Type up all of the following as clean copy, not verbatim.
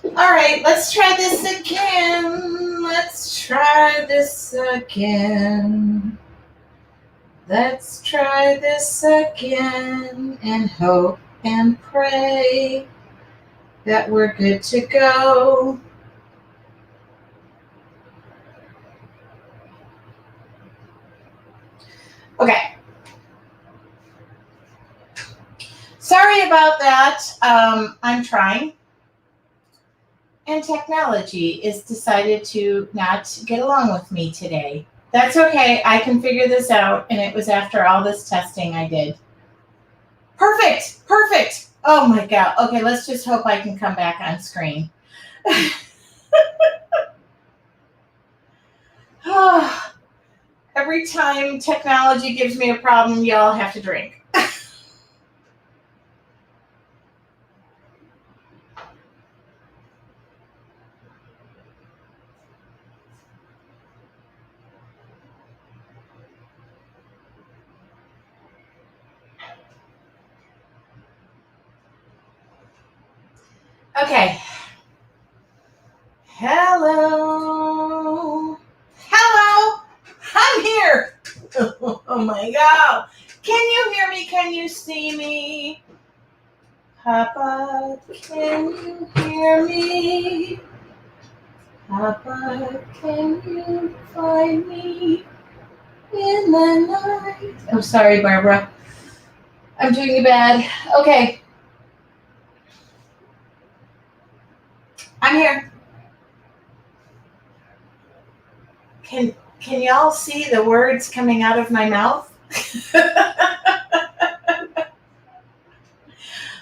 All right, let's try this again. Let's try this again. Let's try this again and hope and pray that we're good to go. Okay. Sorry about that. I'm trying. And technology is decided to not get along with me today. That's okay. I can figure this out. And it was after all this testing I did. Perfect. Perfect. Oh my God. Okay, let's just hope I can come back on screen. Every time technology gives me a problem, y'all have to drink. Okay. Hello. Hello. I'm here. Oh my God. Can you hear me? Can you see me? Papa, can you hear me? Papa, can you find me in the night? I'm sorry, Barbara. I'm doing you bad. Okay. I'm here. Can y'all see the words coming out of my mouth?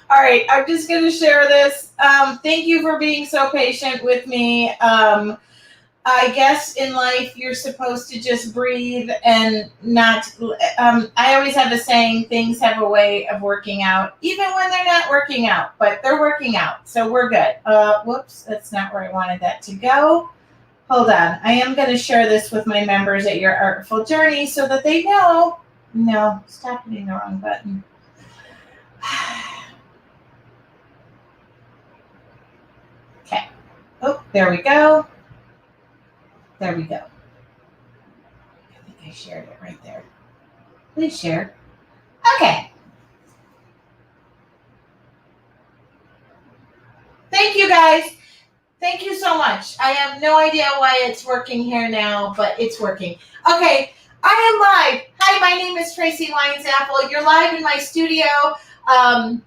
All right, I'm just going to share this. Thank you for being so patient with me. I guess in life you're supposed to just breathe and not. I always have a saying: things have a way of working out, even when they're not working out, but they're working out, so we're good. Whoops, that's not where I wanted that to go. Hold on. I am going to share this with my members at Your Artful Journey so that they know. No, stop hitting the wrong button. Okay. Oh, there we go. There we go. I think I shared it right there. Please share. Okay. Thank you, guys. Thank you so much. I have no idea why it's working here now, but it's working. Okay, I am live. Hi, my name is Tracy Apple. You're live in my studio. I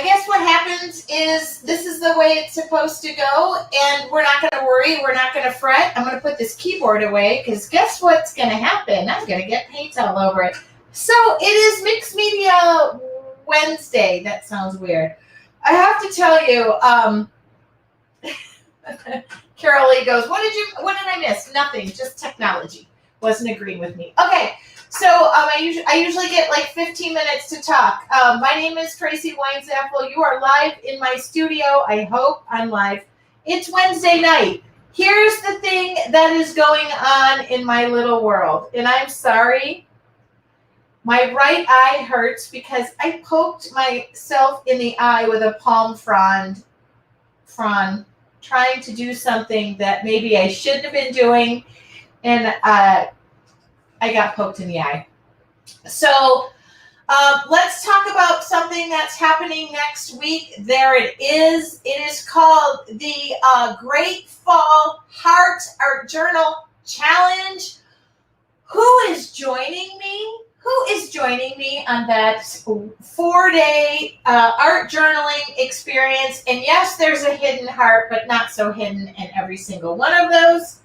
guess what happens is this is the way it's supposed to go, and we're not going to worry. We're not going to fret. I'm going to put this keyboard away because guess what's going to happen? I'm going to get paint all over it. So it is Mixed Media Wednesday. That sounds weird. I have to tell you, Carol Lee goes, what did I miss? Nothing, just technology. Wasn't agreeing with me. Okay, so I usually get like 15 minutes to talk. My name is Tracy Apple. You are live in my studio. I hope I'm live. It's Wednesday night. Here's the thing that is going on in my little world, and I'm sorry. My right eye hurts because I poked myself in the eye with a palm frond, trying to do something that maybe I shouldn't have been doing, and I got poked in the eye. So let's talk about something that's happening next week. There it is. It is called the Great Fall Heart Art Journal Challenge. Who is joining me? Who is joining me on that 4-day art journaling experience? And yes, there's a hidden heart, but not so hidden in every single one of those.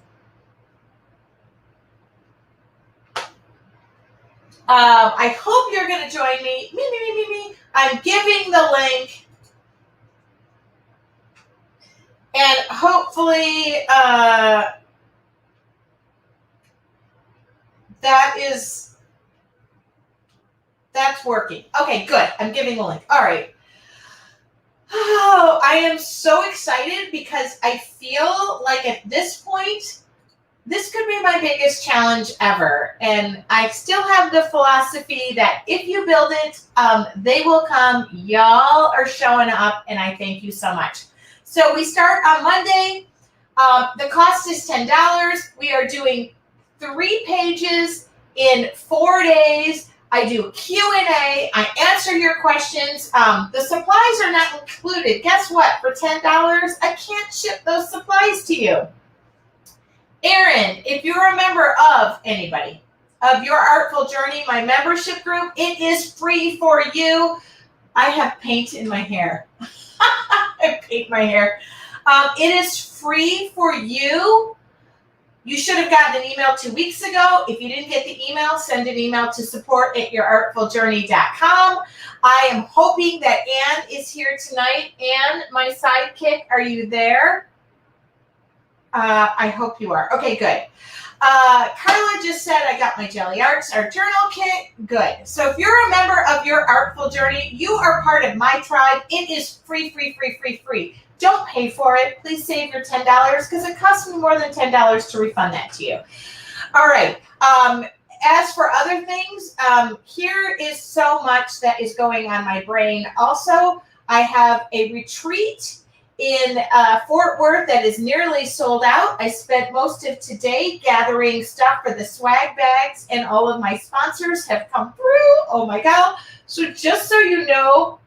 I hope you're going to join me. Me. I'm giving the link. And hopefully that's working. Okay, good. I'm giving the link. All right. Oh, I am so excited because I feel like at this point, this could be my biggest challenge ever. And I still have the philosophy that if you build it, they will come. Y'all are showing up, and I thank you so much. So we start on Monday. The cost is $10. We are doing 3 pages in 4 days. I do Q&A. I answer your questions. The supplies are not included. Guess what? For $10, I can't ship those supplies to you. Erin, if you're a member of anybody, of Your Artful Journey, my membership group, it is free for you. I have paint in my hair. I paint my hair. It is free for you. You should have gotten an email 2 weeks ago. If you didn't get the email, send an email to support@yourartfuljourney.com. I am hoping that Anne is here tonight. Anne, my sidekick, are you there? I hope you are. Okay, good. Carla just said, I got my Jelly Arts, our journal kit. Good. So if you're a member of Your Artful Journey, you are part of my tribe. It is free, free, free, free, free. Don't pay for it. Please save your $10 because it costs me more than $10 to refund that to you. All right. As for other things, here is so much that is going on my brain. Also, I have a retreat in Fort Worth that is nearly sold out. I spent most of today gathering stuff for the swag bags, and all of my sponsors have come through. Oh my God. So just so you know,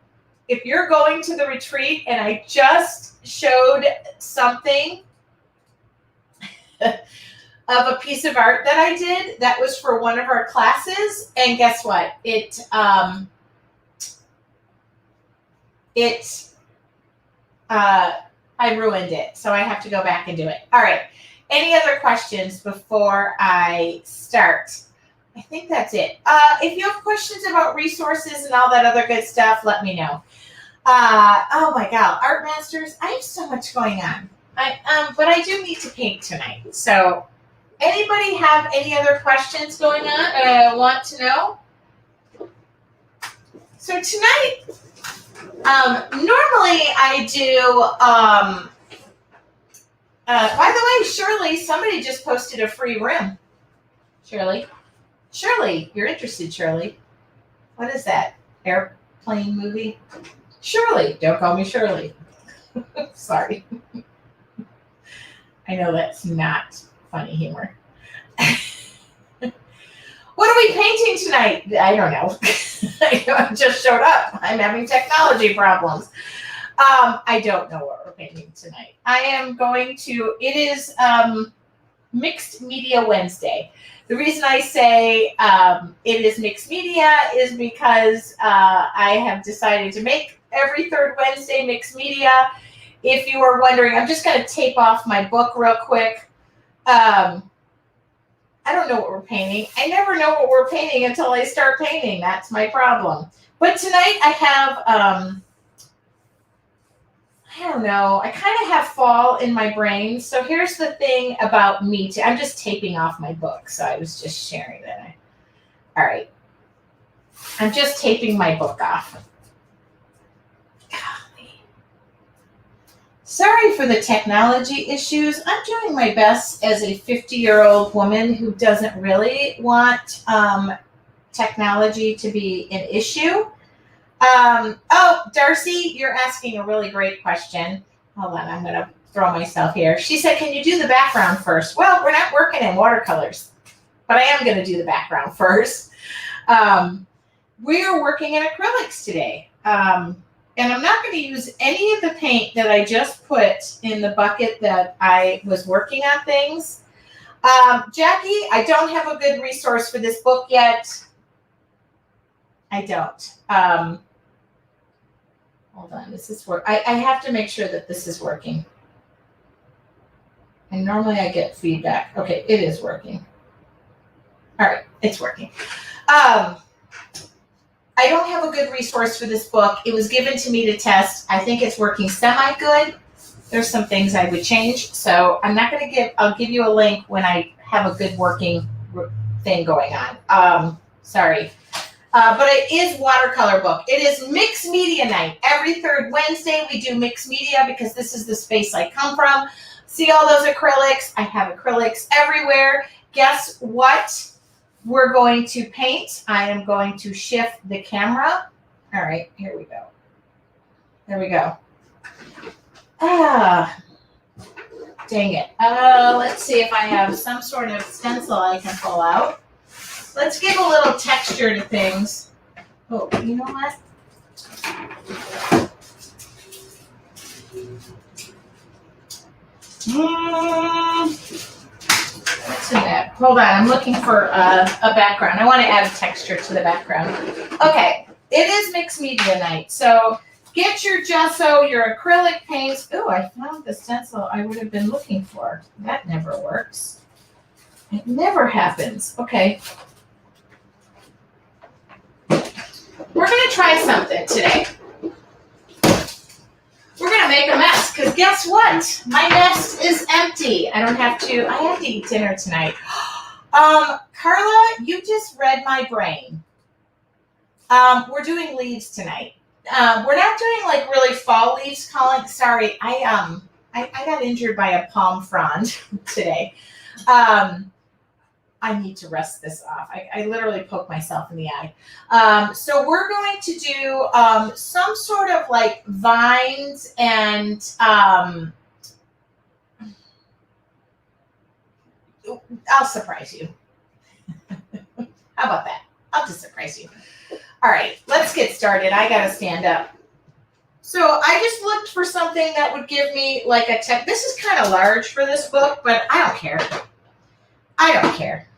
if you're going to the retreat, and I just showed something of a piece of art that I did that was for one of our classes, and guess what? I ruined it, so I have to go back and do it. All right. Any other questions before I start? I think that's it. If you have questions about resources and all that other good stuff, let me know. Oh my God, Art Masters, I have so much going on. But I do need to paint tonight. So anybody have any other questions going on want to know? So tonight, normally I do, by the way, Shirley, somebody just posted a free room. Shirley, you're interested, Shirley. What is that? Airplane movie? Shirley, don't call me Shirley. Sorry. I know that's not funny humor. What are we painting tonight? I don't know. I just showed up. I'm having technology problems. I don't know what we're painting tonight. I am going to, it is Mixed Media Wednesday. The reason I say it is mixed media is because I have decided to make every third Wednesday mixed media. If you are wondering, I'm just going to tape off my book real quick. I don't know what we're painting. I never know what we're painting until I start painting. That's my problem. But tonight I have, I don't know, I kind of have fall in my brain. So here's the thing about me. I'm just taping off my book. So I was just sharing that. All right. I'm just taping my book off. Sorry for the technology issues. I'm doing my best as a 50-year-old woman who doesn't really want technology to be an issue. Oh, Darcy, you're asking a really great question. Hold on, I'm going to throw myself here. She said, can you do the background first? Well, we're not working in watercolors, but I am going to do the background first. We are working in acrylics today. And I'm not going to use any of the paint that I just put in the bucket that I was working on things. Jackie, I don't have a good resource for this book yet. I don't. Hold on, this is work. I have to make sure that this is working. And normally I get feedback. Okay, it is working. All right, it's working. I don't have a good resource for this book. It was given to me to test. I think it's working semi-good. There's some things I would change. So I'm not going to I'll give you a link when I have a good working thing going on. Sorry. But it is watercolor book. It is mixed media night. Every third Wednesday we do mixed media because this is the space I come from. See all those acrylics? I have acrylics everywhere. Guess what we're going to paint? I am going to shift the camera. All right, here we go. There we go. Ah, dang it. Let's see if I have some sort of stencil I can pull out. Let's give a little texture to things. Oh, you know what? What's in that? Hold on, I'm looking for a background. I want to add a texture to the background. Okay, it is mixed media night, so get your gesso, your acrylic paints. Oh, I found the stencil I would have been looking for. That never works. It never happens. Okay. We're going to try something today. We're going to make a mess, because guess what? My nest is empty. I have to eat dinner tonight. Carla, you just read my brain. We're doing leaves tonight. We're not doing like really fall leaves, Colin. Sorry, I got injured by a palm frond today. I need to rest this off. I literally poked myself in the eye. So we're going to do some sort of like vines and I'll surprise you. How about that? I'll just surprise you. All right, let's get started. I got to stand up. So I just looked for something that would give me like a this is kind of large for this book, but I don't care. I don't care.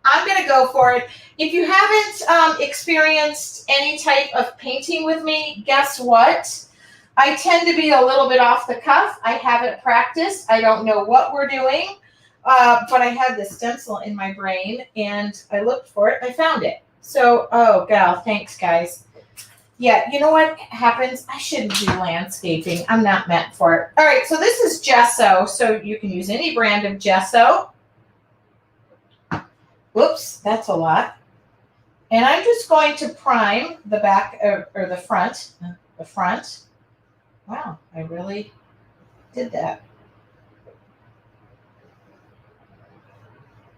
I'm going to go for it. If you haven't experienced any type of painting with me, guess what? I tend to be a little bit off the cuff. I haven't practiced. I don't know what we're doing, but I had the stencil in my brain, and I looked for it. I found it. So, oh, gal, thanks, guys. Yeah, you know what happens? I shouldn't do landscaping. I'm not meant for it. All right, so this is gesso, so you can use any brand of gesso. Whoops, that's a lot. And I'm just going to prime the back or the front. The front. Wow, I really did that.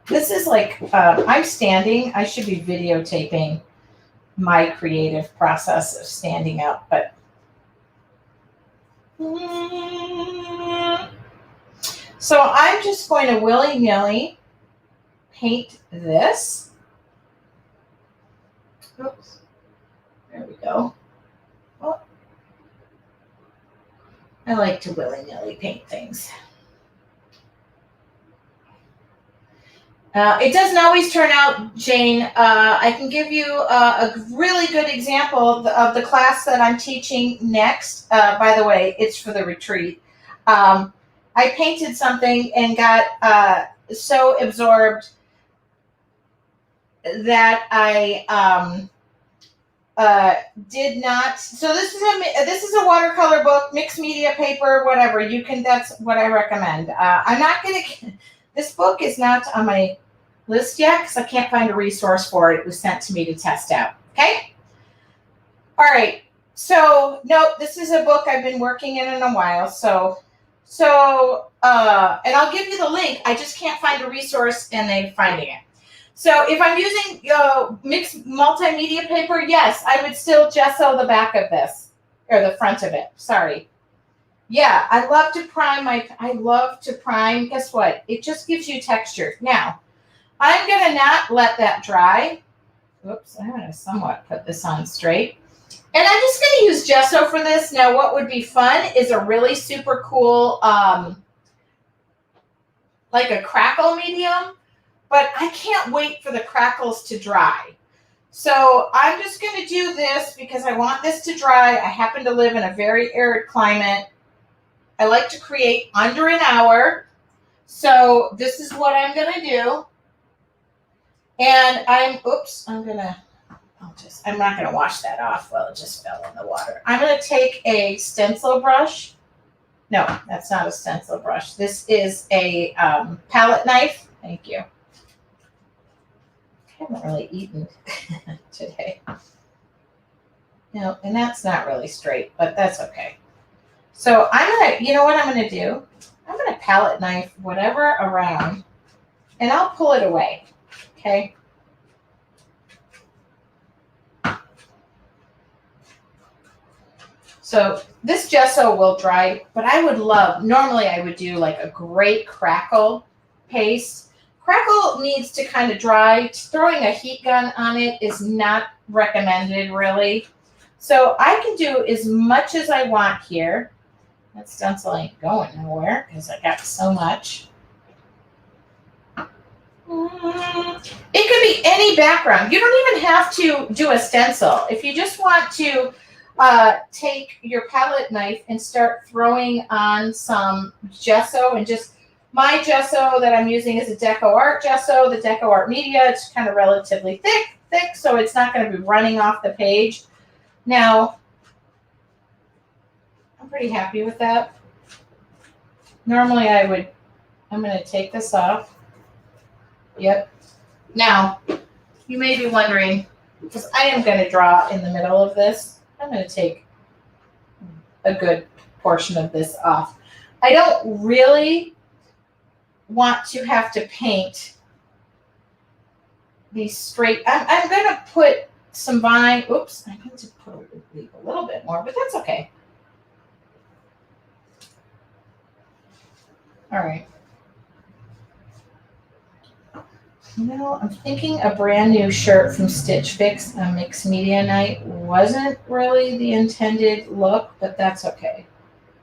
This is like, I'm standing. I should be videotaping my creative process of standing up, but. So I'm just going to willy-nilly paint this. Oops. There we go. Oh. I like to willy-nilly paint things. It doesn't always turn out, Jane. I can give you a really good example of the class that I'm teaching next. By the way, it's for the retreat. I painted something and got so absorbed that I did not. So this is a watercolor book, mixed media paper, whatever. You can. That's what I recommend. I'm not gonna. This book is not on my list yet because I can't find a resource for it. It was sent to me to test out. Okay. All right. So no, this is a book I've been working in a while. So and I'll give you the link. I just can't find a resource and they're finding it. So if I'm using mixed multimedia paper, yes, I would still gesso the back of this or the front of it. Sorry. Yeah, I love to prime. Guess what? It just gives you texture. Now, I'm going to not let that dry. Oops, I'm going to somewhat put this on straight. And I'm just going to use gesso for this. Now, what would be fun is a really super cool, like a crackle medium. But I can't wait for the crackles to dry. So I'm just going to do this because I want this to dry. I happen to live in a very arid climate. I like to create under an hour. So this is what I'm going to do. And I'm not going to wash that off. Well, it just fell in the water. I'm going to take a stencil brush. No, that's not a stencil brush. This is a palette knife. Thank you. I haven't really eaten today. No, and that's not really straight, but that's okay. So I'm going to, you know what I'm going to do? I'm going to palette knife, whatever, around, and I'll pull it away, okay? So this gesso will dry, but I would love, normally I would do like a great crackle paste. Crackle needs to kind of dry. Throwing a heat gun on it is not recommended really. So I can do as much as I want here. That stencil ain't going nowhere because I got so much. It could be any background. You don't even have to do a stencil. If you just want to take your palette knife and start throwing on some gesso, and just my gesso that I'm using is a Deco Art gesso, the Deco Art Media. It's kind of relatively thick, so it's not going to be running off the page. Now, I'm pretty happy with that. Normally I'm going to take this off. Yep. Now, you may be wondering, because I am going to draw in the middle of this, I'm going to take a good portion of this off. I don't really want to have to paint these straight. I'm going to put some vine. Oops, I need to leave a little bit more, but that's okay. All right. You know, I'm thinking a brand new shirt from Stitch Fix on Mixed Media Night wasn't really the intended look, but that's okay.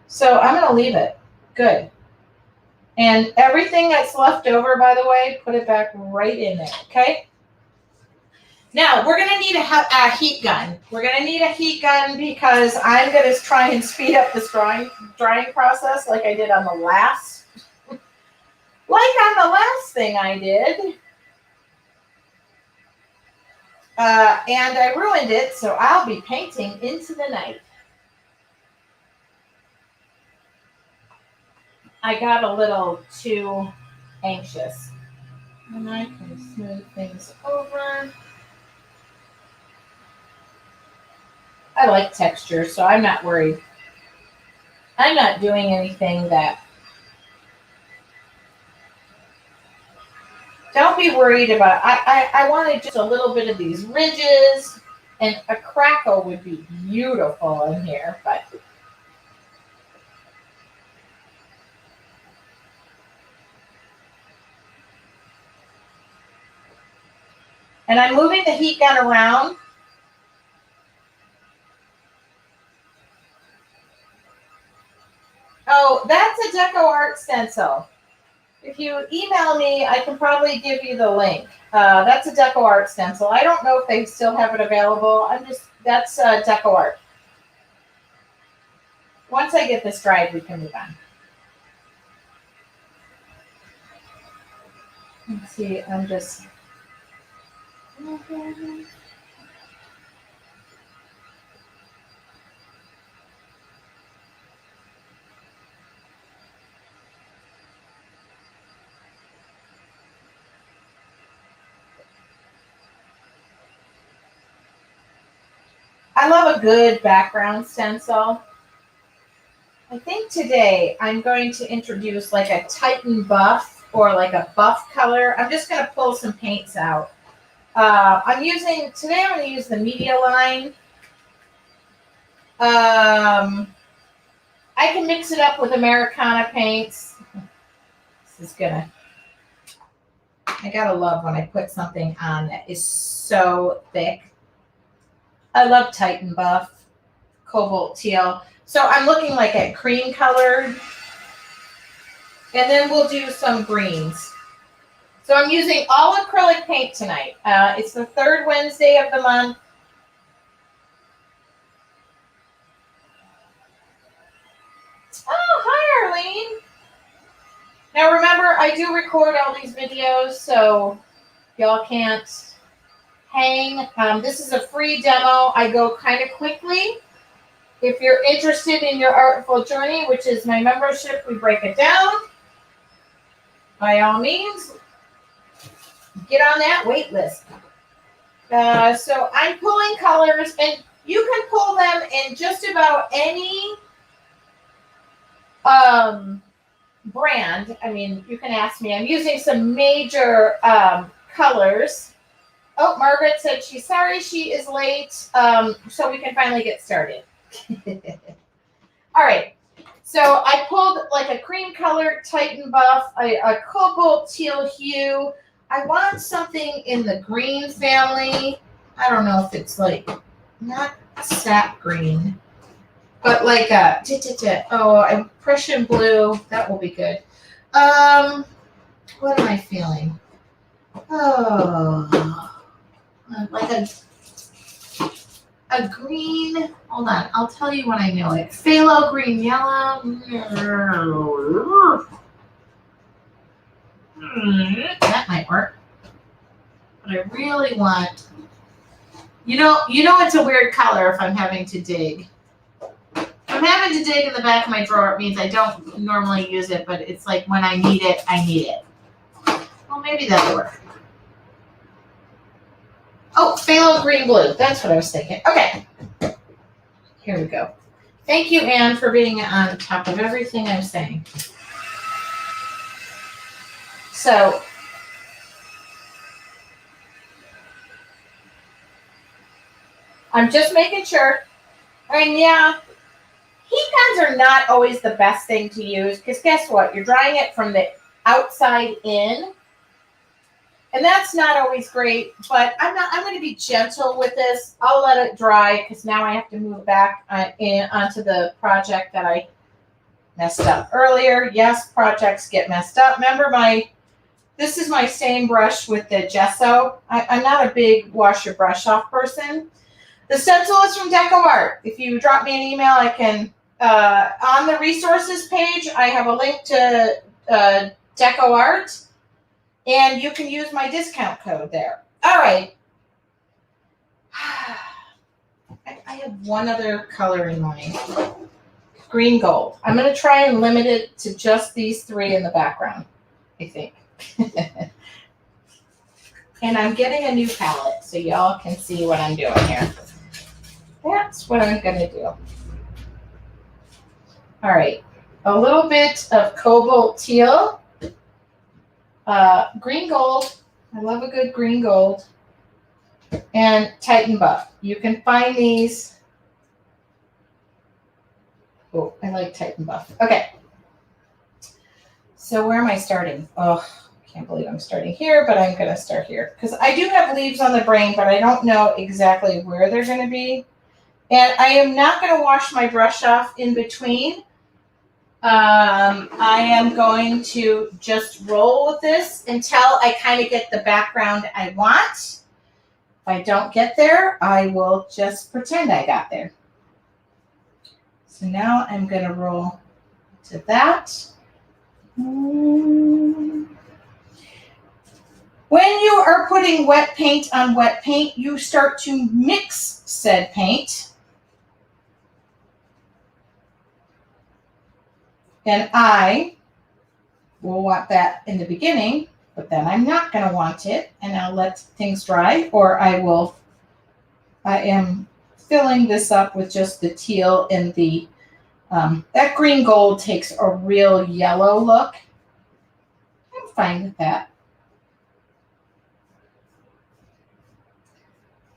So I'm going to leave it. Good. And everything that's left over, by the way, put it back right in there, okay? Now, we're going to need a heat gun. We're going to need a heat gun because I'm going to try and speed up this drying process like I did on the last, thing I did. And I ruined it, so I'll be painting into the night. I got a little too anxious. And I can smooth things over. I like texture, so I'm not worried. I'm not doing anything that... Don't be worried about... I wanted just a little bit of these ridges, and a crackle would be beautiful in here, but... And I'm moving the heat gun around. Oh, that's a Deco Art Stencil. If you email me, I can probably give you the link. That's a Deco Art Stencil. I don't know if they still have it available. That's Deco Art. Once I get this dried, we can move on. Let's see, I'm just... I love a good background stencil. I think today I'm going to introduce like a Titan buff or like a buff color. I'm just going to pull some paints out. I'm going to use the media line. I can mix it up with Americana paints. I gotta love when I put something on that is so thick. I love Titan buff, cobalt teal. So I'm looking like at cream colored. And then we'll do some greens. So I'm using all acrylic paint tonight. It's the third Wednesday of the month. Oh, hi, Arlene. Now remember, I do record all these videos, so y'all can't hang. This is a free demo. I go kind of quickly. If you're interested in your artful journey, which is my membership, we break it down. By all means, get on that wait list. So I'm pulling colors, and you can pull them in just about any brand. I mean, you can ask me. I'm using some major colors. Oh, Margaret said she's sorry she is late, so we can finally get started. All right. So I pulled like a cream color Titan buff, a cobalt teal hue. I want something in the green family. I don't know if it's like not sap green, but like a Prussian blue. That will be good. What am I feeling? Oh, like a green. Hold on, I'll tell you when I know it. Phthalo green, yellow. That might work. But I really want. You know, it's a weird color if I'm having to dig. If I'm having to dig in the back of my drawer, it means I don't normally use it, but it's like when I need it, I need it. Well, maybe that'll work. Oh, phthalo green blue. That's what I was thinking. Okay. Here we go. Thank you, Anne, for being on top of everything I'm saying. So, I'm just making sure. And yeah, heat guns are not always the best thing to use because guess what? You're drying it from the outside in. And that's not always great, but I'm going to be gentle with this. I'll let it dry because now I have to move back onto the project that I messed up earlier. Yes, projects get messed up. Remember this is my same brush with the gesso. I'm not a big wash your brush off person. The stencil is from Deco Art. If you drop me an email, I can, on the resources page, I have a link to Deco Art. And you can use my discount code there. All right. I have one other color in mind. Green gold. I'm going to try and limit it to just these three in the background, I think. And I'm getting a new palette so y'all can see what I'm doing here. That's what I'm going to do. All right. A little bit of cobalt teal. Green gold. I love a good green gold. And Titan buff. You can find these. Oh, I like Titan buff. Okay. So where am I starting? Oh, I can't believe I'm starting here, but I'm going to start here. Because I do have leaves on the brain, but I don't know exactly where they're going to be. And I am not going to wash my brush off in between. I am going to just roll with this until I kind of get the background I want. If I don't get there, I will just pretend I got there. So now I'm going to roll to that. When you are putting wet paint on wet paint, you start to mix said paint. And I will want that in the beginning, but then I'm not going to want it, and I'll let things dry, or I am filling this up with just the teal and the, that green gold takes a real yellow look. I'm fine with that.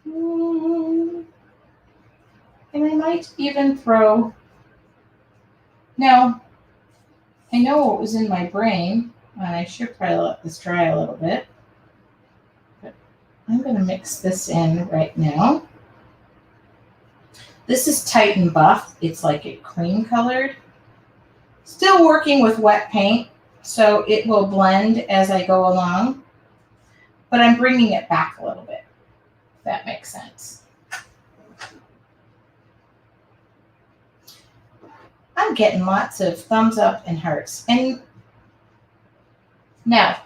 And I might even throw, now, I know what was in my brain, and I should probably let this dry a little bit. But I'm going to mix this in right now. This is Titan Buff. It's like a cream colored. Still working with wet paint, so it will blend as I go along. But I'm bringing it back a little bit, if that makes sense. I'm getting lots of thumbs up and hearts. And now,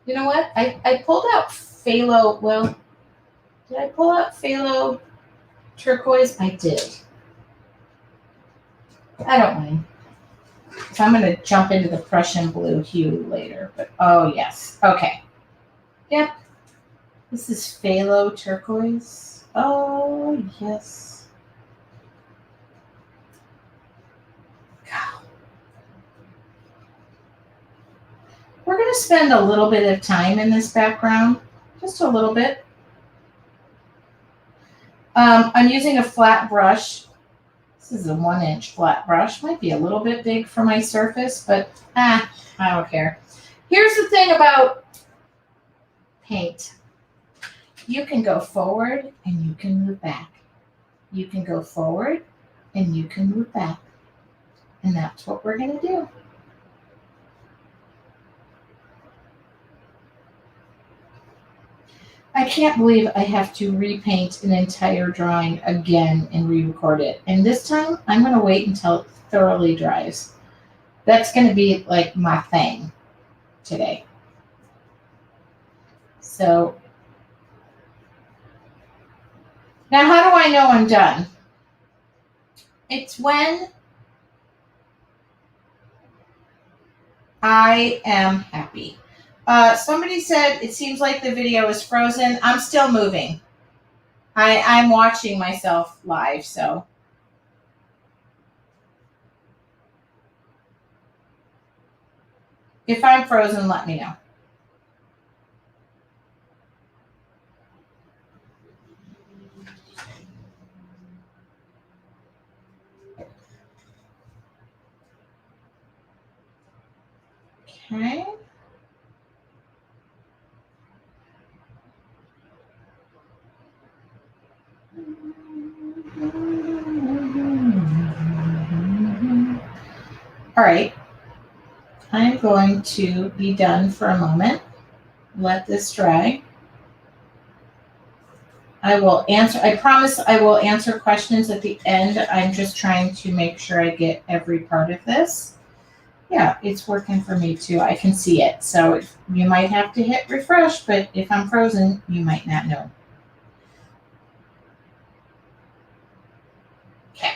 you know what? I pulled out phthalo. Well, did I pull out phthalo turquoise? I did. I don't mind. So I'm going to jump into the Prussian blue hue later. But oh, yes. Okay. Yep. This is phthalo turquoise. Oh, yes. to spend a little bit of time in this background, just a little bit. I'm using a flat brush. This is a 1-inch flat brush. Might be a little bit big for my surface, but I don't care. Here's the thing about paint. You can go forward and you can move back. You can go forward and you can move back. And that's what we're going to do. I can't believe I have to repaint an entire drawing again and re-record it. And this time, I'm going to wait until it thoroughly dries. That's going to be like my thing today. So, now how do I know I'm done? It's when I am happy. Somebody said it seems like the video is frozen. I'm still moving. I'm watching myself live, so. If I'm frozen, let me know. Okay. All right. I'm going to be done for a moment. Let this dry. I will answer, I promise I will answer questions at the end. I'm just trying to make sure I get every part of this. Yeah, it's working for me too. I can see it. So you might have to hit refresh, but if I'm frozen, you might not know. Okay.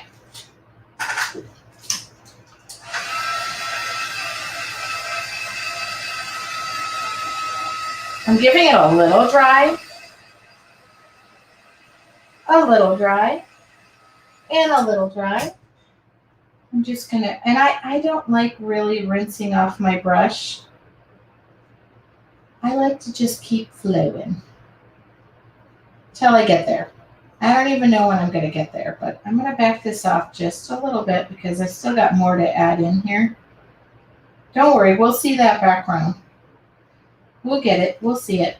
I'm giving it a little dry, and a little dry. I'm just gonna, and I don't like really rinsing off my brush. I like to just keep flowing till I get there. I don't even know when I'm gonna get there, but I'm gonna back this off just a little bit because I still got more to add in here. Don't worry, we'll see that background. We'll get it, we'll see it.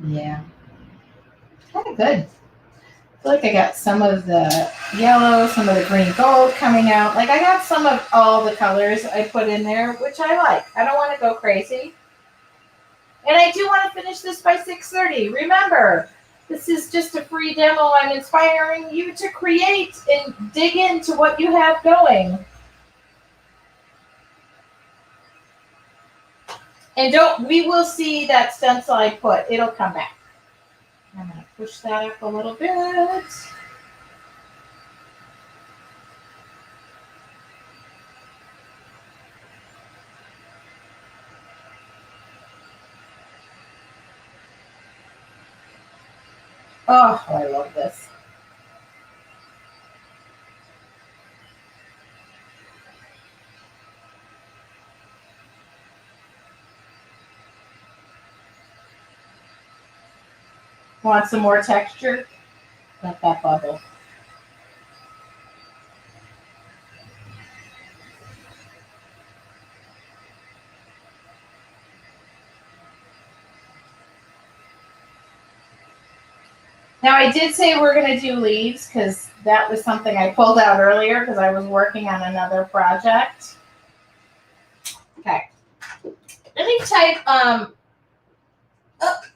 Yeah. Kind of good. I feel like I got some of the yellow, some of the green gold coming out. Like I got some of all the colors I put in there, which I like. I don't want to go crazy. And I do want to finish this by 6:30. Remember, this is just a free demo. I'm inspiring you to create and dig into what you have going. And we will see that stencil I put. It'll come back. I'm going to push that up a little bit. Oh, I love this. Want some more texture? Let that bubble. Now I did say we're going to do leaves because that was something I pulled out earlier because I was working on another project. Okay. Let me type, oh,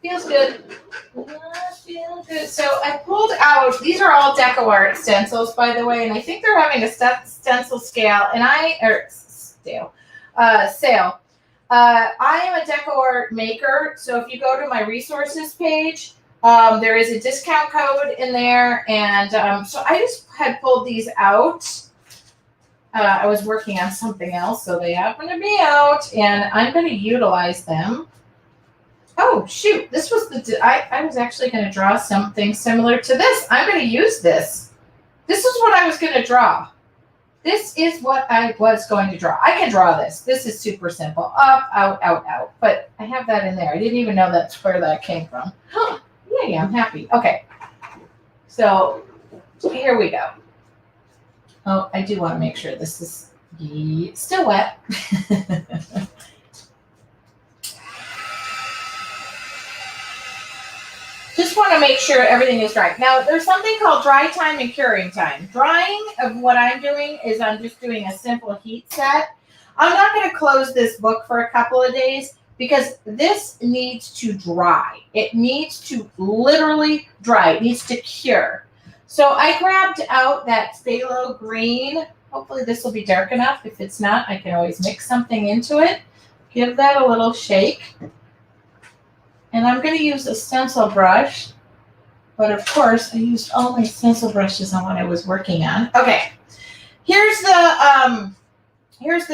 feels good. Feels good. So I pulled out, these are all Deco Art Stencils, by the way, and I think they're having a stencil sale, and I am a Deco Art maker, so if you go to my resources page, there is a discount code in there, and so I just had pulled these out. I was working on something else, so they happen to be out, and I'm going to utilize them. Oh, shoot. This was I was actually going to draw something similar to this. I'm going to use this. This is what I was going to draw. This is what I was going to draw. I can draw this. This is super simple. Up, out, out, out. But I have that in there. I didn't even know that's where that came from. Huh. Yeah, I'm happy. Okay. So here we go. Oh, I do want to make sure this is still wet. Just want to make sure everything is dry. Now, there's something called dry time and curing time. Drying of what I'm doing is I'm just doing a simple heat set. I'm not going to close this book for a couple of days because this needs to dry. It needs to literally dry. It needs to cure. So I grabbed out that phthalo green. Hopefully this will be dark enough. If it's not, I can always mix something into it. Give that a little shake. And I'm going to use a stencil brush, but of course I used all my stencil brushes on what I was working on. Okay, here's the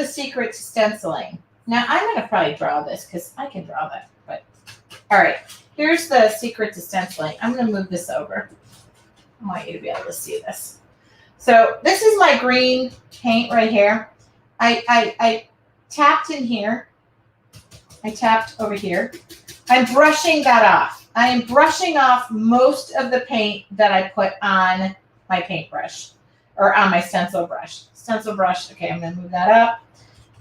secret to stenciling. Now I'm going to probably draw this because I can draw that. But all right, here's the secret to stenciling. I'm going to move this over. I want you to be able to see this. So this is my green paint right here. I tapped in here. I tapped over here. I'm brushing that off. I am brushing off most of the paint that I put on my paintbrush or on my stencil brush. Stencil brush, okay, I'm going to move that up.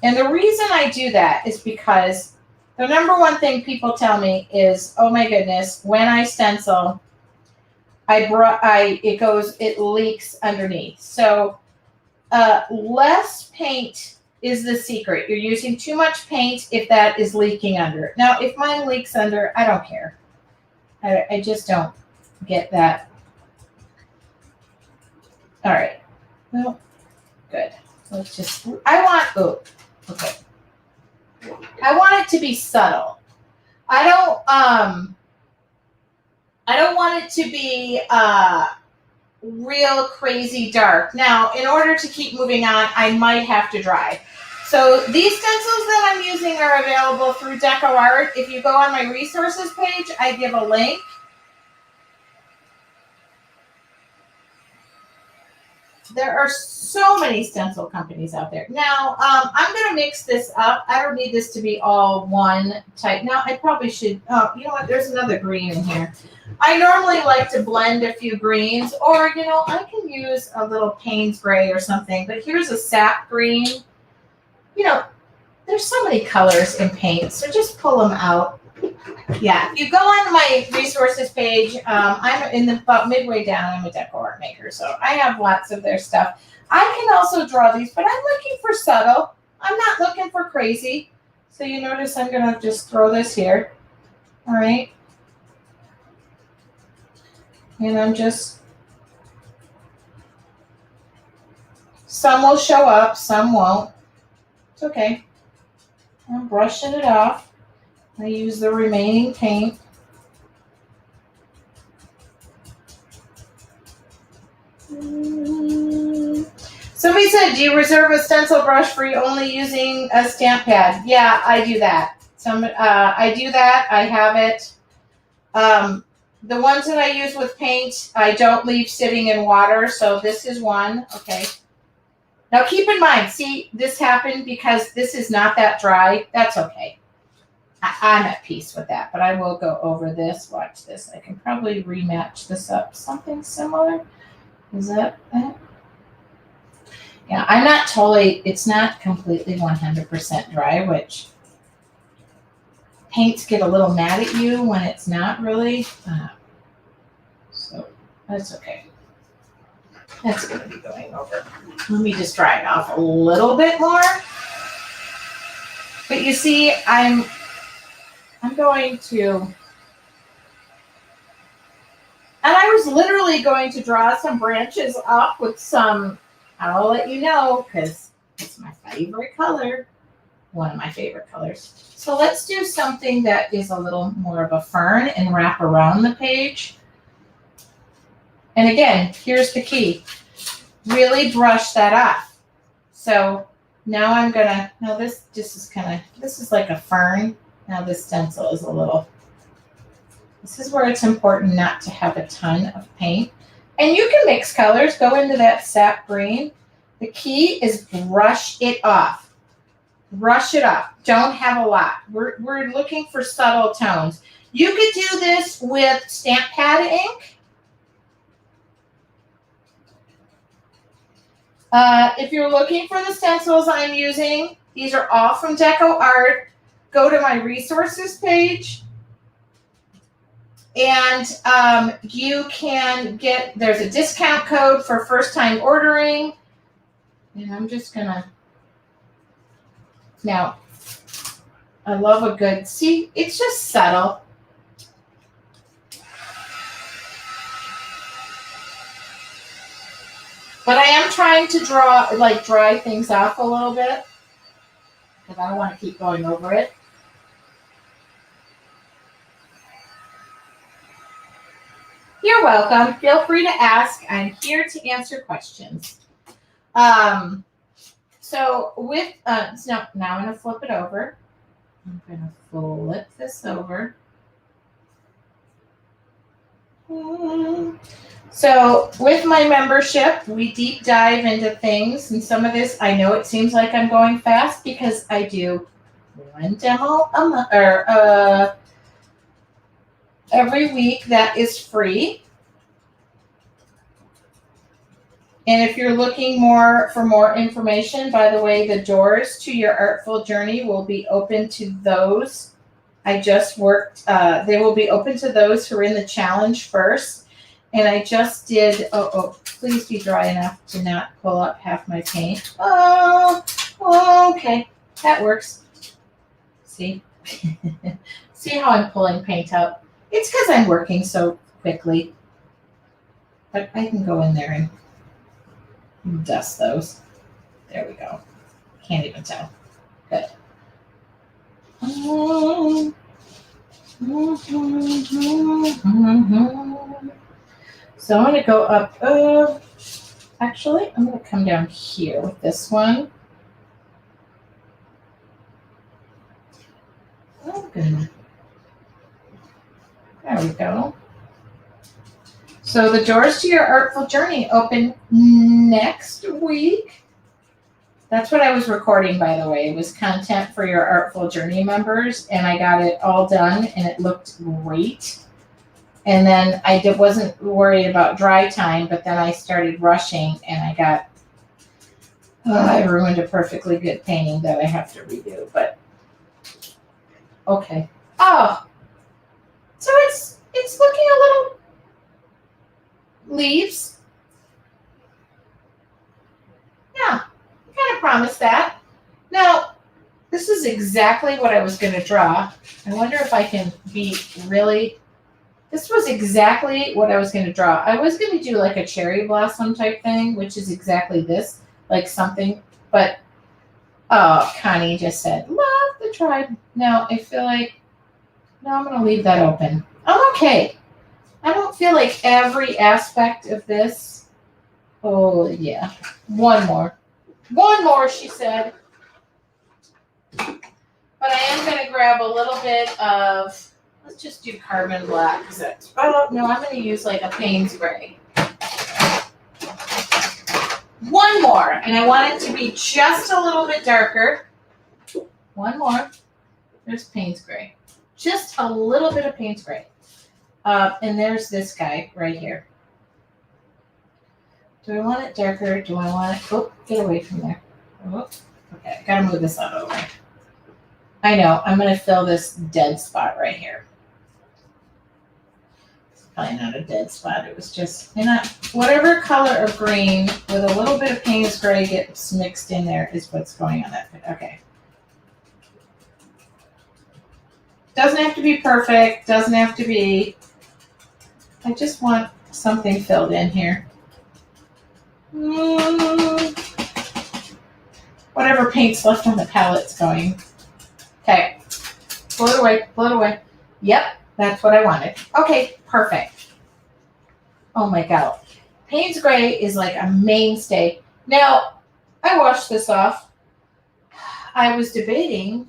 And the reason I do that is because the number one thing people tell me is, oh my goodness, when I stencil, it leaks underneath. So less paint is the secret. You're using too much paint if that is leaking under. Now, if mine leaks under, I don't care. I just don't get that. All right. Well, good. Let's just, I want it to be subtle. I don't want it to be real crazy dark. Now, in order to keep moving on, I might have to dry. So these stencils that I'm using are available through Deco Art. If you go on my resources page, I give a link. There are so many stencil companies out there. Now, I'm going to mix this up. I don't need this to be all one type. Now, I probably should, oh, you know what? There's another green in here. I normally like to blend a few greens, or, you know, I can use a little Payne's gray or something, but here's a Sept green. You know, there's so many colors in paint, so just pull them out. Yeah, if you go on my resources page, I'm in about midway down. I'm a Deco Art maker, so I have lots of their stuff. I can also draw these, but I'm looking for subtle. I'm not looking for crazy. So you notice I'm going to just throw this here. All right. And I'm just, some will show up, some won't. It's okay. I'm brushing it off. I use the remaining paint. Somebody said, do you reserve a stencil brush for you only using a stamp pad? Yeah, I do that. I do that. I have it. The ones that I use with paint, I don't leave sitting in water. So this is one. Okay. Now keep in mind, see, this happened because this is not that dry. That's okay. I'm at peace with that, but I will go over this. Watch this. I can probably rematch this up. Something similar. Is that? Yeah, I'm not totally, it's not completely 100% dry, which paints get a little mad at you when it's not really. So that's okay. That's going to be going over. Let me just dry it off a little bit more. But you see, I'm going to, and I was literally going to draw some branches up with some, I'll let you know, because it's my favorite color, one of my favorite colors. So let's do something that is a little more of a fern and wrap around the page. And again, here's the key. Really brush that off. So now I'm gonna, now this just is kind of, this is like a fern. Now this stencil is a little, this is where it's important not to have a ton of paint And you can mix colors. Go into that sap green. The key is brush it off. Brush it off. Don't have a lot. We're looking for subtle tones. You could do this with stamp pad ink. If you're looking for the stencils I'm using, these are all from Deco Art. Go to my resources page. And you can get, there's a discount code for first time ordering. And I'm just gonna, now, I love a good, see, it's just subtle. But I am trying to draw, like dry things off a little bit. Because I don't want to keep going over it. You're welcome. Feel free to ask. I'm here to answer questions. So with, so now I'm going to flip it over. I'm going to flip this over. So with my membership, we deep dive into things. And some of this, I know it seems like I'm going fast because I do one demo a month, or every week that is free. And if you're looking for more information, by the way, the doors to your artful journey will be open to those. I just worked, they will be open to those who are in the challenge first. And I just did, please be dry enough to not pull up half my paint. Oh, okay, that works. See? See how I'm pulling paint up? It's because I'm working so quickly. But I can go in there and dust those. There we go. Can't even tell. Good. So I'm going to go up. Actually, I'm going to come down here with this one. Oh, good. There we go. So the doors to your artful journey open next week. That's what I was recording, by the way. It was content for your artful journey members, and I got it all done, and it looked great. And then I wasn't worried about dry time, but then I started rushing, and I ruined a perfectly good painting that I have to redo. But okay. Oh, so it's looking a little leaves. Yeah, kind of promised that. Now, this is exactly what I was going to draw. I wonder if I can be really... This was exactly what I was going to draw. I was going to do like a cherry blossom type thing, which is exactly this, like something. But, oh, Connie just said, love the tribe. No, I feel like, no, I'm going to leave that open. I'm okay. I don't feel like every aspect of this. Oh, yeah. One more. One more, she said. But I am going to grab a little bit of, let's just do carbon black. Oh, no, I'm going to use like a Payne's gray. One more. And I want it to be just a little bit darker. One more. There's Payne's gray. Just a little bit of Payne's gray. And there's this guy right here. Do I want it darker? Do I want it? Oh, get away from there. Oh, okay, I gotta move this out of the way. I know, I'm gonna fill this dead spot right here. It's probably not a dead spot. It was just, whatever color of green with a little bit of Payne's gray gets mixed in there is what's going on that. Okay. Doesn't have to be perfect. Doesn't have to be. I just want something filled in here. Whatever paint's left on the palette's going. Okay. Blow it away. Blow it away. Yep, that's what I wanted. Okay, perfect. Oh my God. Payne's gray is like a mainstay. Now, I washed this off. I was debating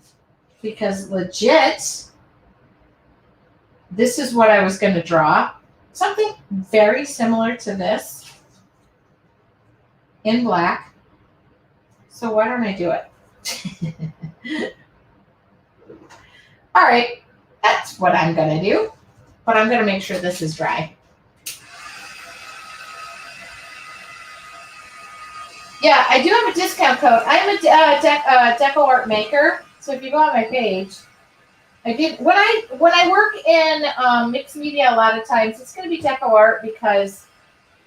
because legit, this is what I was going to draw. something very similar to this in black. So why don't I do it? All right, that's what I'm gonna do, but I'm gonna make sure this is dry. Yeah, I do have a discount code. I am a Deco Art maker, so if you go on my page, I did when I work in mixed media. A lot of times it's going to be Deco Art because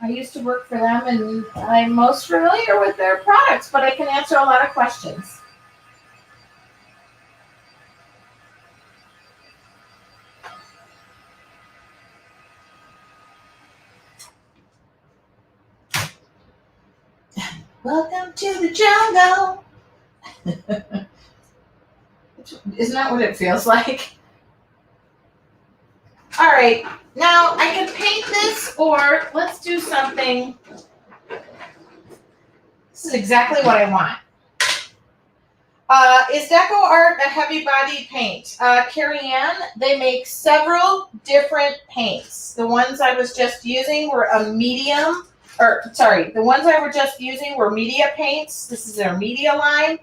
I used to work for them and I'm most familiar with their products, but I can answer a lot of questions. Welcome to the jungle. Isn't that what it feels like? All right, now I can paint this, or let's do something. This is exactly what I want. Is Deco Art a heavy-bodied paint? Carrie Ann, they make several different paints. The ones I was just using were a medium, the ones I were just using were media paints. This is their media line.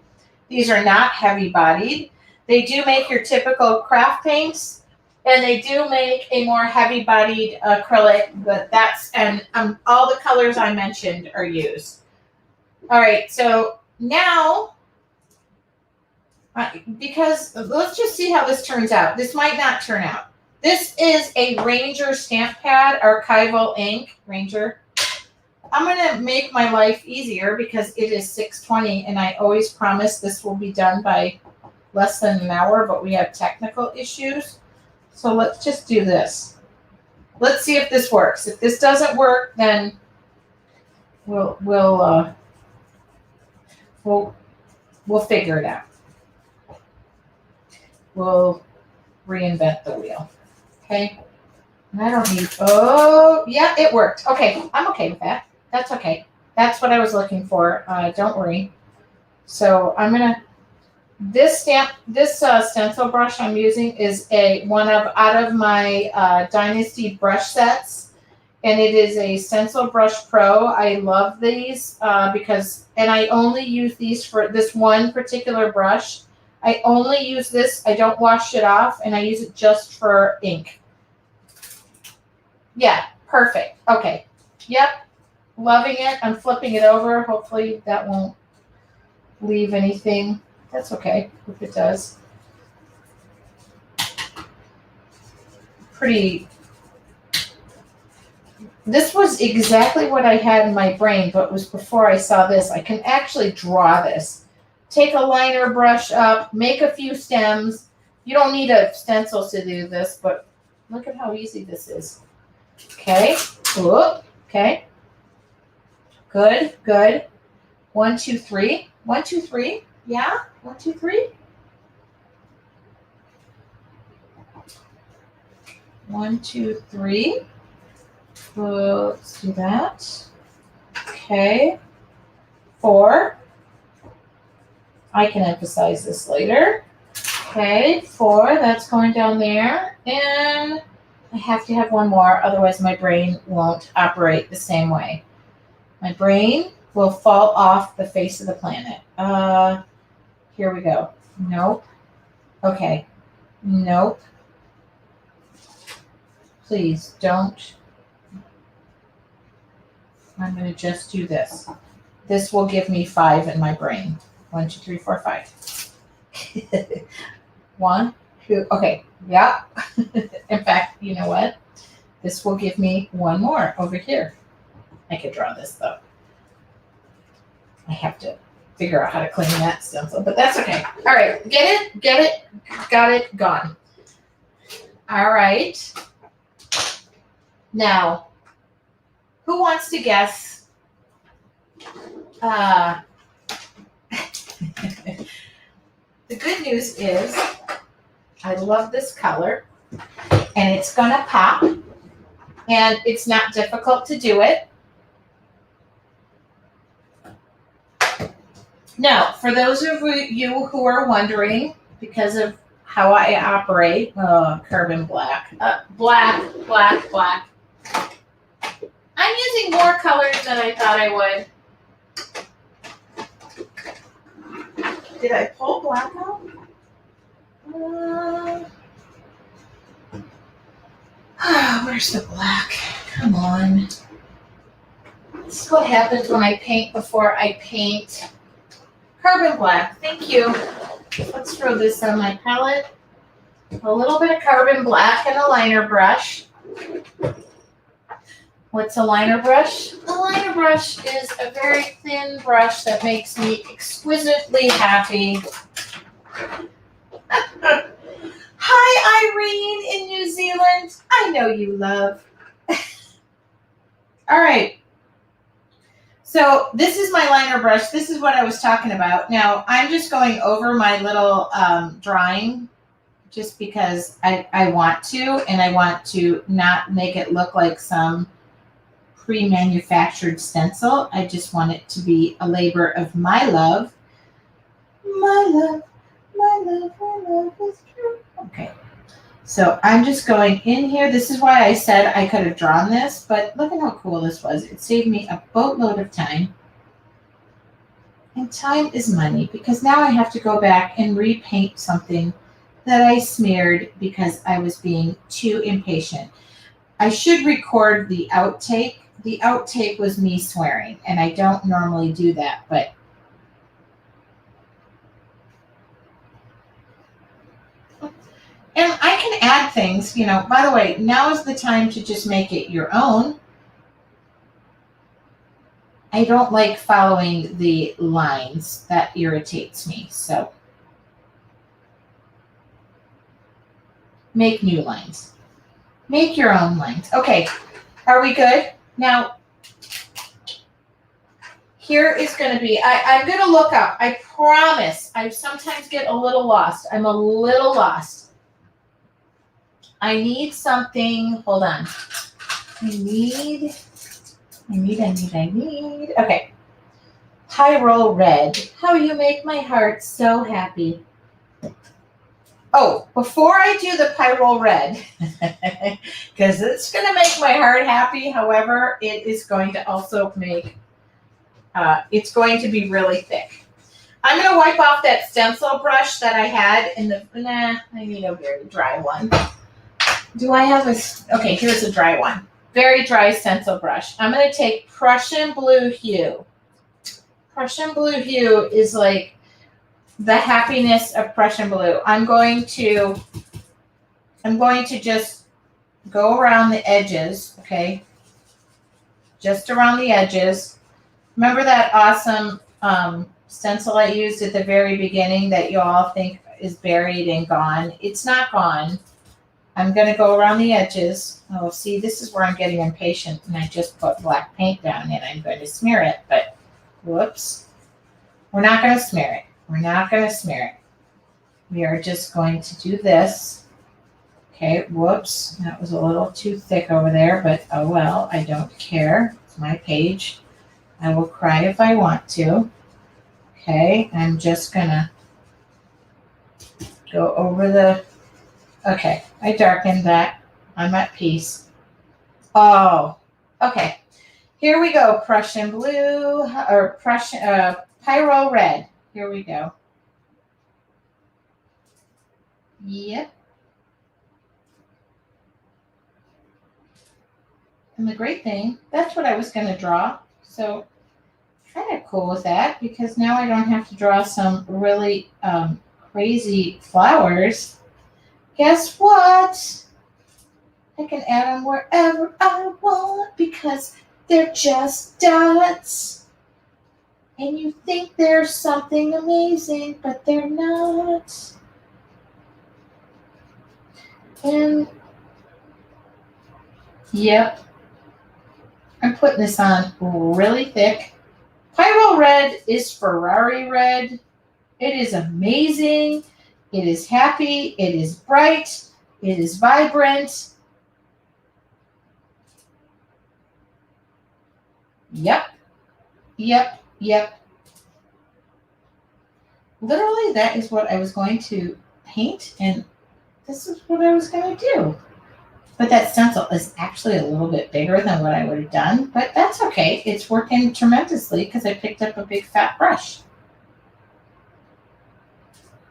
These are not heavy-bodied. They do make your typical craft paints, and they do make a more heavy-bodied acrylic, but all the colors I mentioned are used. All right, so now, because let's just see how this turns out. This might not turn out. This is a Ranger stamp pad, archival ink, Ranger. I'm going to make my life easier because it is 6:20, and I always promise this will be done by less than an hour, but we have technical issues. So let's just do this. Let's see if this works. If this doesn't work, then we'll figure it out. We'll reinvent the wheel. Okay. And I don't need, oh, yeah, it worked. Okay, I'm okay with that. That's okay. That's what I was looking for. Don't worry. So I'm gonna, this stencil brush I'm using is out of my Dynasty brush sets, and it is a Stencil Brush Pro. I love these and I only use these for this one particular brush. I only use this. I don't wash it off, and I use it just for ink. Yeah, perfect. Okay. Yep. Loving it. I'm flipping it over. Hopefully that won't leave anything. That's okay if it does. Pretty. This was exactly what I had in my brain, but it was before I saw this. I can actually draw this. Take a liner brush up, make a few stems. You don't need a stencil to do this, but look at how easy this is. Okay. Ooh, okay. Good, good. 1, 2, 3. 1, 2, 3. Yeah. 1, 2, 3. 1, 2, 3. Let's do that. Okay. 4. I can emphasize this later. Okay, 4. That's going down there. And I have to have one more, otherwise my brain won't operate the same way. My brain will fall off the face of the planet. Here we go. Nope. Okay. Nope. Please don't. I'm going to just do this. This will give me 5 in my brain. 1, 2, 3, 4, 5. 1, 2. Okay. Yeah. In fact, you know what? This will give me one more over here. I could draw this though. I have to figure out how to clean that stencil, but that's okay. All right. Get it, got it, gone. All right. Now, who wants to guess? The good news is I love this color, and it's gonna pop, and it's not difficult to do it. Now, for those of you who are wondering, because of how I operate, carbon black, black. I'm using more colors than I thought I would. Did I pull black out? Where's the black? Come on. This is what happens when I paint before I paint. Carbon black, thank you. Let's throw this on my palette. A little bit of carbon black and a liner brush. What's a liner brush? A liner brush is a very thin brush that makes me exquisitely happy. Hi, Irene in New Zealand. I know you love. All right. So this is my liner brush. This is what I was talking about. Now, I'm just going over my little drawing just because I want to, and I want to not make it look like some pre-manufactured stencil. I just want it to be a labor of my love. My love, my love, my love is true. Okay. So I'm just going in here. This is why I said I could have drawn this, but look at how cool this was. It saved me a boatload of time. And time is money, because now I have to go back and repaint something that I smeared because I was being too impatient. I should record the outtake. The outtake was me swearing, and I don't normally do that, but and I can add things, you know. By the way, now is the time to just make it your own. I don't like following the lines. That irritates me. So make new lines. Make your own lines. Okay, are we good? Now, here is going to be, I'm going to look up. I promise. I sometimes get a little lost. I'm a little lost. I need something. Hold on. I need. Okay. Pyro red. How you make my heart so happy. Oh, before I do the pyro red, because it's going to make my heart happy. However, it is going to also make, it's going to be really thick. I'm going to wipe off that stencil brush that I had in the, I need a very dry one. Do I have a, okay, here's a dry one. Very dry stencil brush. I'm going to take Prussian Blue Hue. Prussian Blue Hue is like the happiness of Prussian Blue. I'm going to just go around the edges, okay? Just around the edges. Remember that awesome stencil I used at the very beginning that you all think is buried and gone? It's not gone. I'm going to go around the edges. Oh, see, this is where I'm getting impatient, and I just put black paint down, and I'm going to smear it, but whoops. We're not going to smear it. We're not going to smear it. We are just going to do this. Okay, whoops. That was a little too thick over there, but oh well, I don't care. It's my page. I will cry if I want to. Okay, I'm just going to go over the, okay, I darkened that. I'm at peace. Oh, okay. Here we go. Prussian blue, or Prussian, pyro red. Here we go. Yep. And the great thing, that's what I was going to draw. So kind of cool with that, because now I don't have to draw some really crazy flowers. Guess what? I can add them wherever I want because they're just dots. And you think they're something amazing, but they're not. And yep, I'm putting this on really thick. Pyro red is Ferrari red. It is amazing. It is happy. It is bright. It is vibrant. Yep. Yep. Yep. Literally, that is what I was going to paint, and this is what I was going to do. But that stencil is actually a little bit bigger than what I would have done, but that's okay. It's working tremendously because I picked up a big fat brush.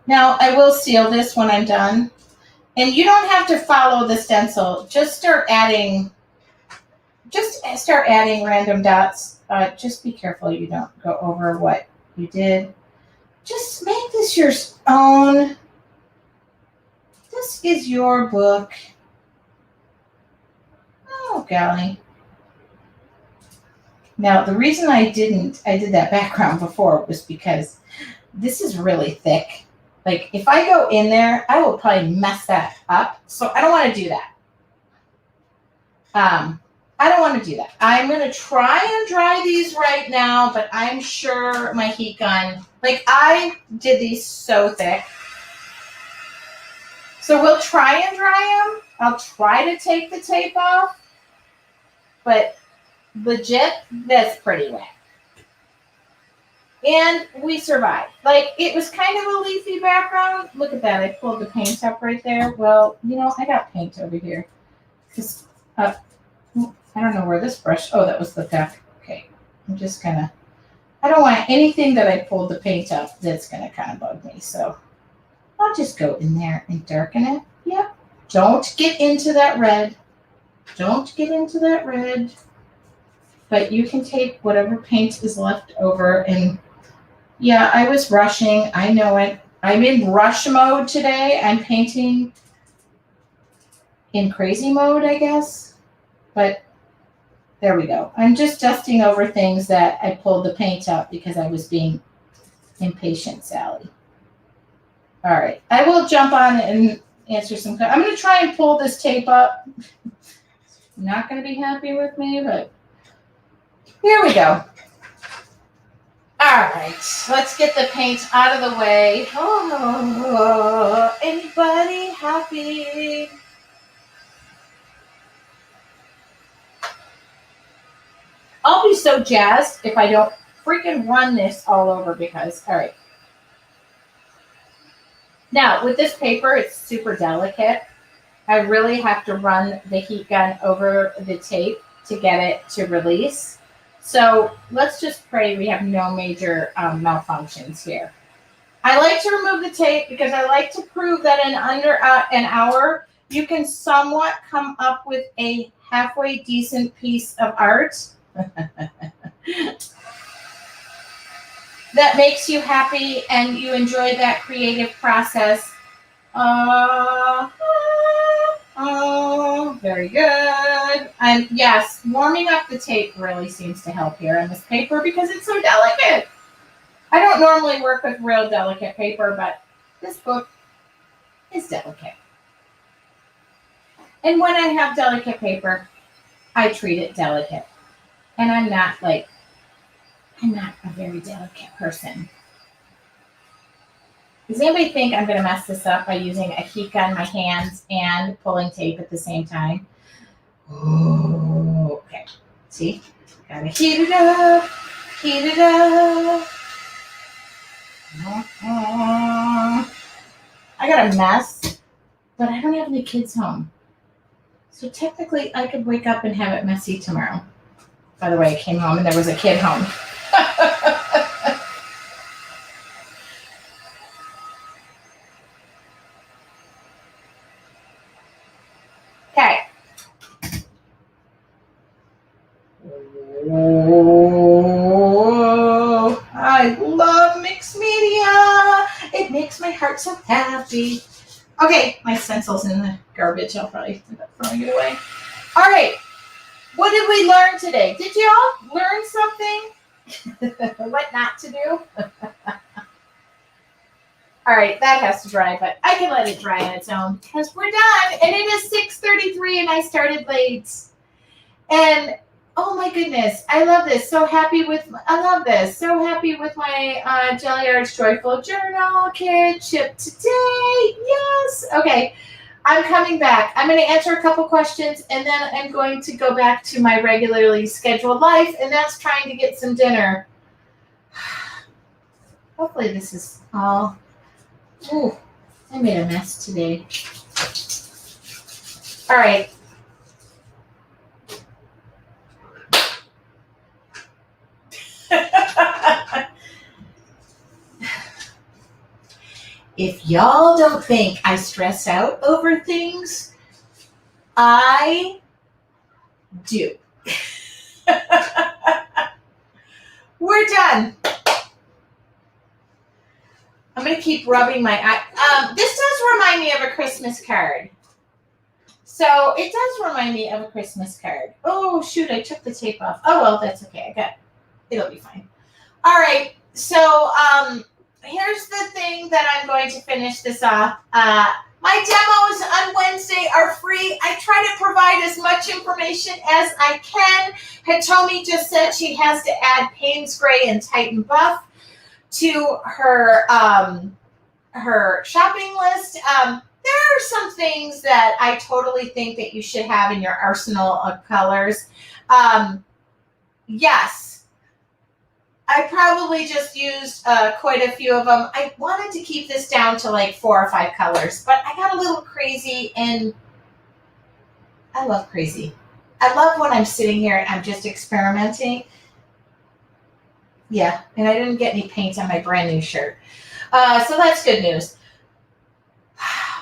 Now I will seal this when I'm done. And you don't have to follow the stencil. Just start adding random dots. Just be careful you don't go over what you did. Just make this your own. This is your book. Oh, golly. Now, the reason I did that background before was because this is really thick. Like, if I go in there, I will probably mess that up. So I don't want to do that. I don't want to do that. I'm going to try and dry these right now, but I'm sure my heat gun, like I did these so thick. So we'll try and dry them. I'll try to take the tape off, but legit, that's pretty wet. And we survived. Like, it was kind of a leafy background. Look at that. I pulled the paint up right there. Well, you know, I got paint over here. Just, I don't know where this brush, oh, that was the back. Okay. I'm just going to, I don't want anything that I pulled the paint up that's going to kind of bug me. So I'll just go in there and darken it. Yep. Don't get into that red. Don't get into that red. But you can take whatever paint is left over. And yeah, I was rushing. I know it. I'm in rush mode today. I'm painting in crazy mode, I guess. But there we go. I'm just dusting over things that I pulled the paint up because I was being impatient, Sally. All right. I will jump on and answer some. I'm going to try and pull this tape up. Not going to be happy with me, but here we go. All right, let's get the paint out of the way. Oh, anybody happy? I'll be so jazzed if I don't freaking run this all over because, all right. Now, with this paper, it's super delicate. I really have to run the heat gun over the tape to get it to release. So let's just pray we have no major malfunctions here. I like to remove the tape because I like to prove that in under an hour, you can somewhat come up with a halfway decent piece of art that makes you happy and you enjoy that creative process. Oh, very good. And yes, warming up the tape really seems to help here on this paper because it's so delicate. I don't normally work with real delicate paper, but this book is delicate. And when I have delicate paper, I treat it delicate. And I'm not a very delicate person. Does anybody think I'm going to mess this up by using a heat gun, my hands, and pulling tape at the same time? Oh, okay. See? Gotta heat it up. Heat it up. I got a mess, but I don't have any kids home. So technically, I could wake up and have it messy tomorrow. By the way, I came home and there was a kid home. Okay. Oh, I love mixed media. It makes my heart so happy. Okay, my stencil's in the garbage. I'll probably end up throwing it away. All right. What did we learn today? Did you all learn something? What not to do? All right, that has to dry, but I can let it dry on its own because we're done. And it is 6:33 and I started late. And oh my goodness, I love this. I love this. So happy with my Jelly Arts Joyful Journal kit shipped today. Yes. Okay. I'm coming back. I'm going to answer a couple questions and then I'm going to go back to my regularly scheduled life, and that's trying to get some dinner. Hopefully this is all. Ooh, I made a mess today. All right. If y'all don't think I stress out over things, I do. We're done. I'm going to keep rubbing my eye. This does remind me of a Christmas card. So it does remind me of a Christmas card. Oh, shoot, I took the tape off. Oh, well, that's okay. It'll be fine. All right. So here's the thing that I'm going to finish this off. My demos on Wednesday are free. I try to provide as much information as I can. Hitomi just said she has to add Payne's Gray and Titan Buff to her her shopping list. There are some things that I totally think that you should have in your arsenal of colors. Yes. I probably just used quite a few of them. I wanted to keep this down to like 4 or 5 colors, but I got a little crazy, and I love crazy. I love when I'm sitting here and I'm just experimenting. Yeah, and I didn't get any paint on my brand new shirt. So that's good news.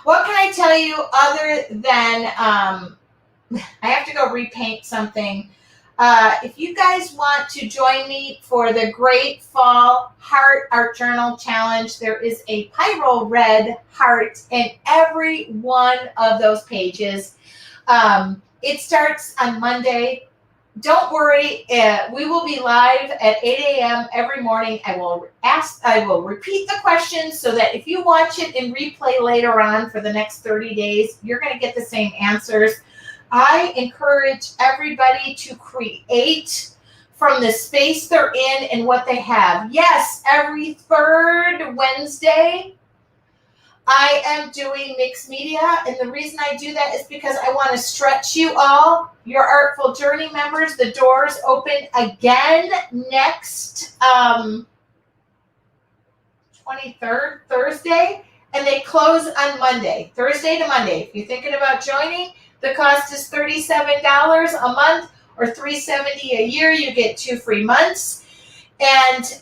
What can I tell you other than I have to go repaint something. If you guys want to join me for the Great Fall Heart Art Journal Challenge, there is a Pyro Red heart in every one of those pages. It starts on Monday. Don't worry, we will be live at 8 a.m. every morning. I will repeat the questions so that if you watch it in replay later on for the next 30 days, you're going to get the same answers. I encourage everybody to create from the space they're in and what they have. Yes, every third Wednesday, I am doing mixed media, and the reason I do that is because I want to stretch you all, your Artful Journey members. The doors open again next 23rd, Thursday, and they close on Monday, Thursday to Monday. If you're thinking about joining, the cost is $37 a month or $370 a year. You get 2 free months. And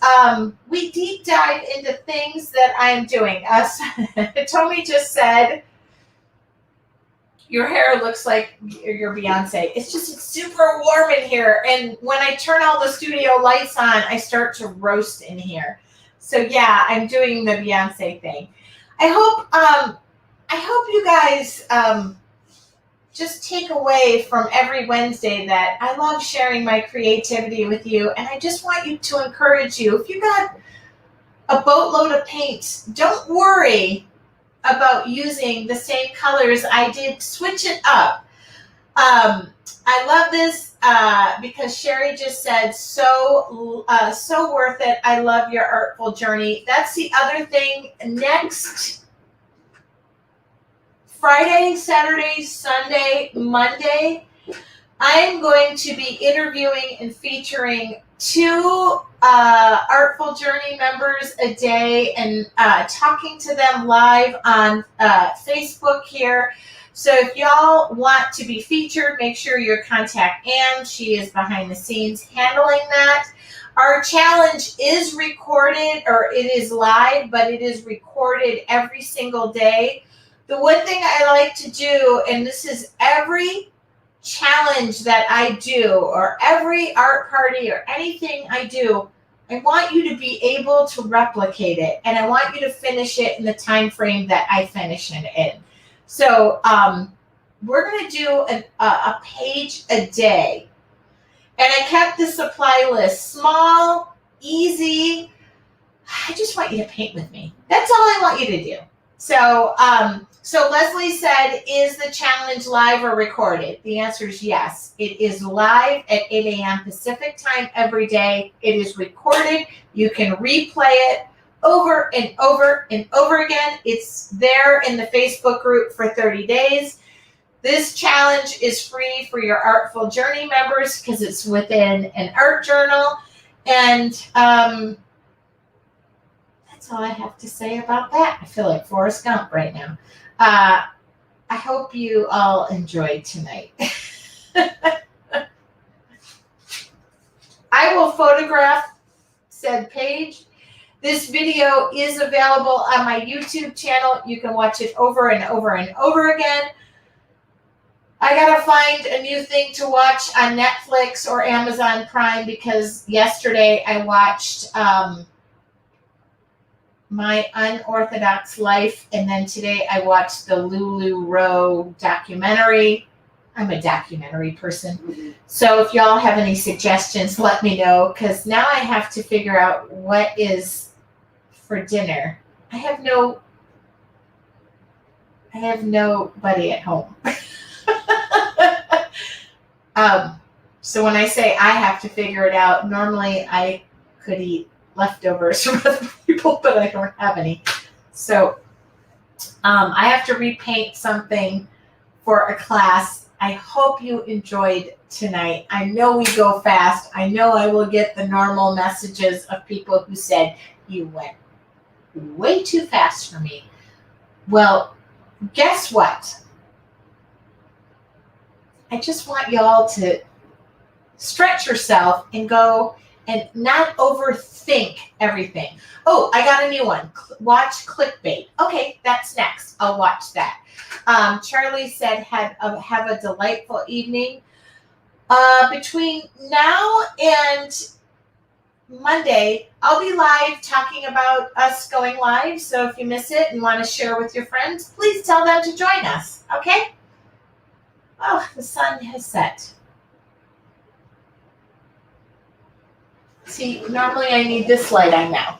we deep dive into things that I'm doing. Tommy just said, your hair looks like your Beyonce. It's super warm in here. And when I turn all the studio lights on, I start to roast in here. So yeah, I'm doing the Beyonce thing. I hope you guys just take away from every Wednesday that I love sharing my creativity with you, and I just want you to encourage you. If you got a boatload of paints, don't worry about using the same colors I did. Switch it up. I love this because Sherry just said, so worth it. I love your Artful Journey. That's the other thing. Next Friday, Saturday, Sunday, Monday, I'm going to be interviewing and featuring 2 Artful Journey members a day and talking to them live on Facebook here. So if y'all want to be featured, make sure you contact Anne. She is behind the scenes handling that. Our challenge is recorded, or it is live, but it is recorded every single day. The one thing I like to do, and this is every challenge that I do, or every art party, or anything I do, I want you to be able to replicate it, and I want you to finish it in the time frame that I finish it in. So we're going to do a page a day, and I kept the supply list small, easy. I just want you to paint with me. That's all I want you to do. So, so Leslie said, is the challenge live or recorded? The answer is yes. It is live at 8 a.m. Pacific time every day. It is recorded. You can replay it over and over and over again. It's there in the Facebook group for 30 days. This challenge is free for your Artful Journey members because it's within an art journal. And that's all I have to say about that. I feel like Forrest Gump right now. I hope you all enjoyed tonight. I will photograph said page, This video is available on my YouTube channel. You can watch it over and over and over again. I gotta find a new thing to watch on Netflix or Amazon Prime because yesterday I watched My Unorthodox Life, and then today I watched the Lulu Rowe documentary. I'm a documentary person. So if y'all have any suggestions, let me know, because now I have to figure out what is for dinner. I have nobody at home. So when I say I have to figure it out, normally I could eat leftovers from other people, but I don't have any. So I have to repaint something for a class. I hope you enjoyed tonight. I know we go fast. I know I will get the normal messages of people who said, you went way too fast for me. Well, guess what? I just want y'all to stretch yourself and go and not overthink everything. Oh, I got a new one. Watch clickbait. Okay, that's next. I'll watch that. Charlie said, have a delightful evening. Between now and Monday, I'll be live talking about us going live. So if you miss it and want to share with your friends, please tell them to join us. Okay? Oh, the sun has set. See, normally I need this light on now.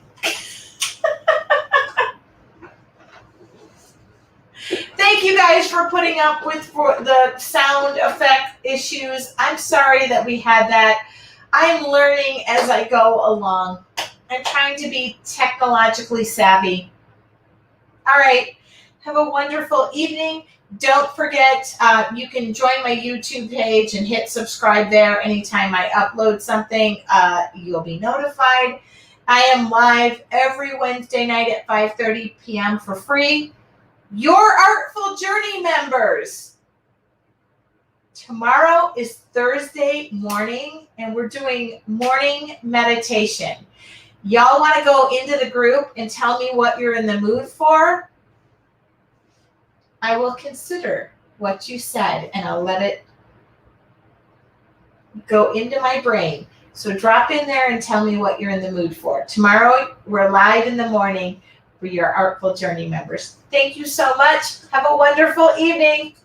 Thank you guys for putting up with the sound effect issues. I'm sorry that we had that. I'm learning as I go along. I'm trying to be technologically savvy. All right. Have a wonderful evening. Don't forget, you can join my YouTube page and hit subscribe there. Anytime I upload something, you'll be notified. I am live every Wednesday night at 5:30 p.m. for free. Your Artful Journey members. Tomorrow is Thursday morning, and we're doing morning meditation. Y'all want to go into the group and tell me what you're in the mood for? I will consider what you said, and I'll let it go into my brain. So drop in there and tell me what you're in the mood for. Tomorrow, we're live in the morning for your Artful Journey members. Thank you so much. Have a wonderful evening.